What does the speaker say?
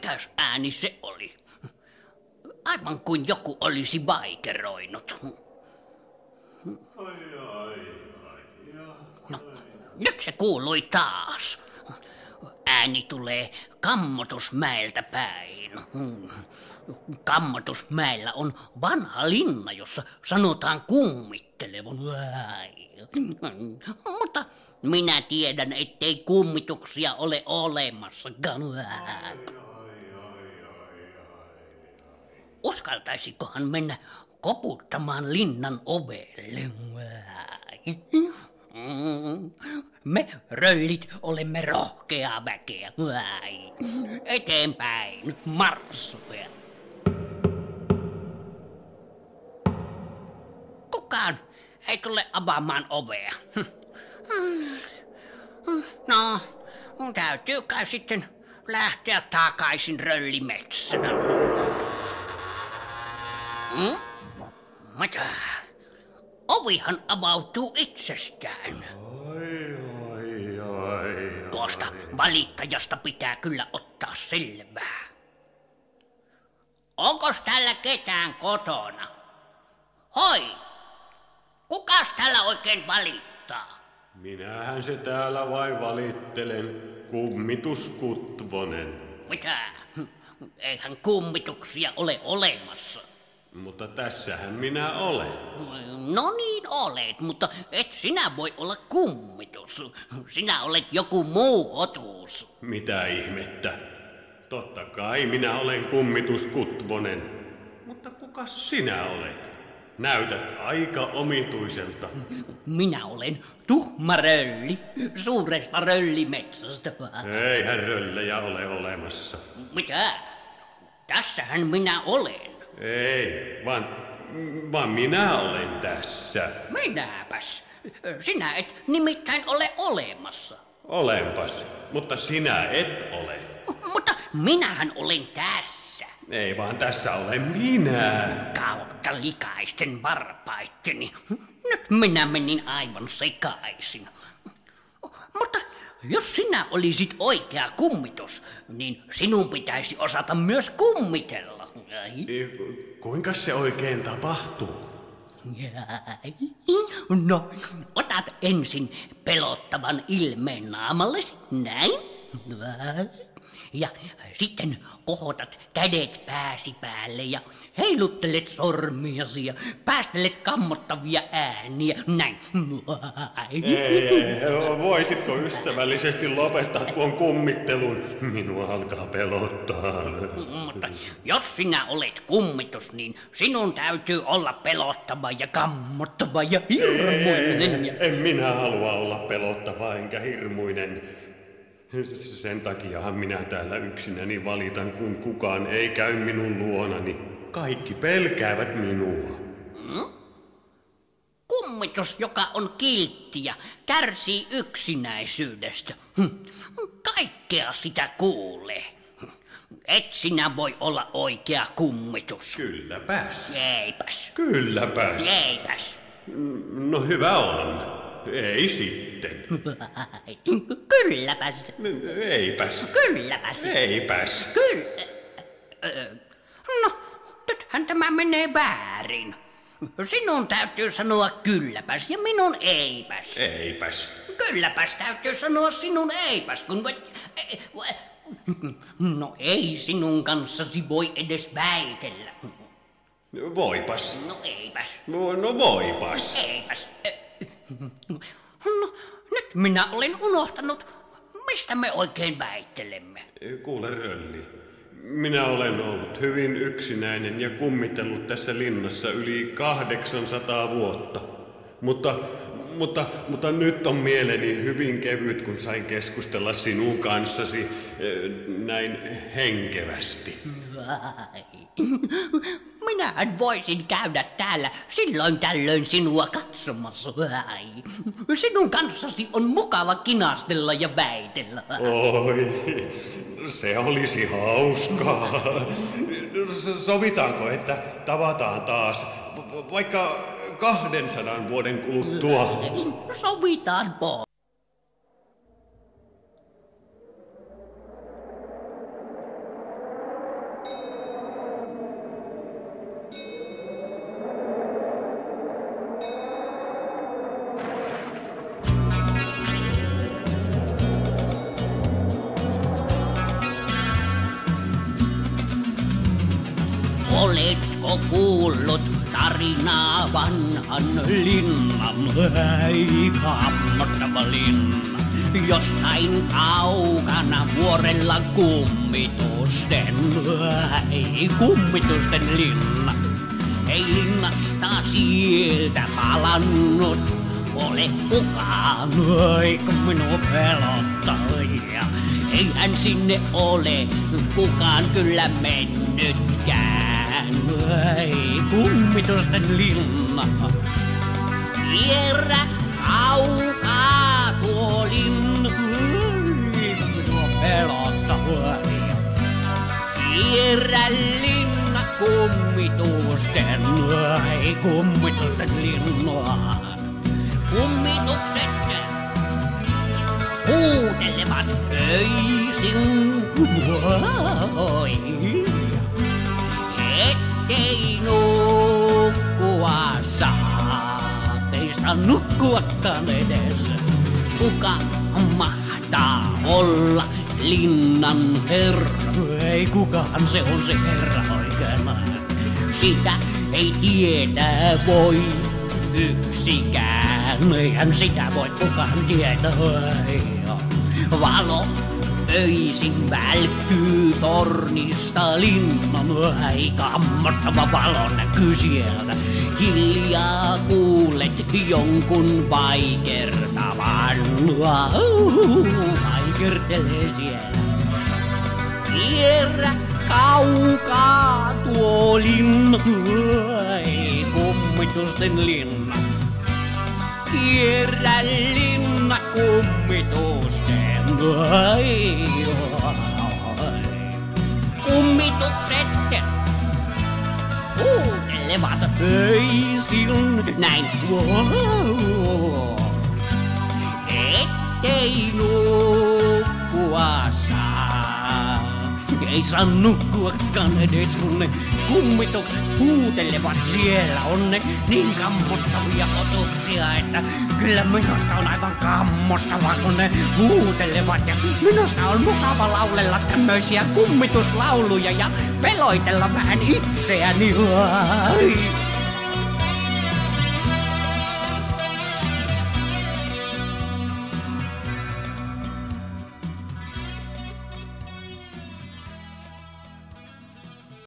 Mikäs ääni se oli? Aivan kuin joku olisi vaikeroinut. No, nyt se kuului taas. Ääni tulee Kammotusmäeltä päin. Kammotusmäellä on vanha linna, jossa sanotaan kummittelevan. Mutta minä tiedän, ettei kummituksia ole olemassakaan. Uskaltaisikohan mennä koputtamaan linnan ovelle? Me röllit olemme rohkeaa väkeä. Eteenpäin, marssuja. Kukaan ei tule avaamaan ovea. No, täytyy kai sitten lähteä takaisin röllimetsään. Mitä? Ovihan avautuu itsestään. Tuosta valittajasta pitää kyllä ottaa selvää. Onkos täällä ketään kotona? Hoi! Kukas täällä oikein valittaa? Minähän se täällä vain valittelen, Kummitus Kutvonen. Mitä? Eihän kummituksia ole olemassa. Mutta tässähän minä olen. No niin olet, mutta et sinä voi olla kummitus. Sinä olet joku muu otus. Mitä ihmettä? Totta kai minä olen Kummitus Kutvonen. Mutta kuka sinä olet? Näytät aika omituiselta. Minä olen Tuhma Rölli, suuresta röllimetsästä. Eihän röllejä ole olemassa. Mitä? Tässähän minä olen. Ei, vaan minä olen tässä. Minäpäs. Sinä et nimittäin ole olemassa. Olenpas, mutta sinä et ole. Mutta minähän olen tässä. Ei vaan tässä olen minä. Kautta likaisten varpaitteni. Nyt minä menin aivan sekaisin. Mutta jos sinä olisit oikea kummitus, niin sinun pitäisi osata myös kummitella. Kuinka se oikein tapahtuu? No, otat ensin pelottavan ilmeen naamallesi, näin. Ja sitten kohotat kädet pääsi päälle ja heiluttelet sormiasi ja päästelet kammottavia ääniä, näin. Ei, voisitko ystävällisesti lopettaa tuon kummittelun? Minua alkaa pelottaa. Mutta jos sinä olet kummitus, niin sinun täytyy olla pelottava ja kammottava ja hirmuinen. En minä halua olla pelottava enkä hirmuinen. Sen takiahan minä täällä yksinäni valitan, kun kukaan ei käy minun luonani. Kaikki pelkäävät minua. Kummitus, joka on kiltti ja kärsii yksinäisyydestä. Kaikkea sitä kuulee. Et sinä voi olla oikea kummitus. Kylläpäs. Eipäs. Kylläpäs. Eipäs. No hyvä on. Ei sitten. Kylläpäs. Eipäs. Kylläpäs. Eipäs. No, nythän tämä menee väärin. Sinun täytyy sanoa kylläpäs ja minun eipäs. Eipäs. Kylläpäs täytyy sanoa sinun eipäs, kun... No ei sinun kanssasi voi edes väitellä. Voipas. No eipäs. No voipas. Eipäs. No, nyt minä olen unohtanut, mistä me oikein väittelemme. Kuule Rölli, minä olen ollut hyvin yksinäinen ja kummitellut tässä linnassa yli 800 vuotta. Mutta nyt on mieleni hyvin kevyt, kun sain keskustella sinun kanssasi näin henkevästi. Minähän voisin käydä täällä silloin tällöin sinua katsomassa. Sinun kanssasi on mukava kinastella ja väitellä. Oi, se olisi hauskaa. Sovitaanko, että tavataan taas vaikka 200 vuoden kuluttua? Sovitaan po. Ootko kuullut tarinaa vanhan linnan? Ei kammottava linna. Jossain kaukana vuorella kummitusten linna. Ei linnasta sieltä palannut ole kukaan, eikä minua pelottaa. Eihän sinne ole kukaan kyllä mennytkään. Ei kummitusten linna. Kierrä kaukaa tuo linna, eikä minua pelottaa. Kierrä linna kummitusten, ei kummitusten linnaa. Kummitukset huutelevat öisin, voi, ettei nukkua saa. Ei saa nukkuakaan edes. Kuka mahtaa olla linnan herra? Ei kukaan, se on se herra oikein. Sitä ei tiedä voi yksikään, eihän sitä voi kukaan tietää. Valo öisin välkkyy tornista linnan, ei kammottava valo näkyy sieltä. Hiljaa kuulet jonkun vaikertavan, vaikertelee siellä. Kierrä kaukaa tuo linna, ei kummitusten linna. Kierrä linna kummitusten, ai, kummitukset huutelevat öisin näin, ettei nukkua saa. Ei saa nukkuakaan edes, kun ne kummitukset huutelevat siellä. On ne niin kammottavia otuksia, että kyllä minusta on aivan kammottavaa, kun ne huutelevat. Ja minusta on mukava laulella tämmöisiä kummituslauluja ja peloitella vähän itseäni.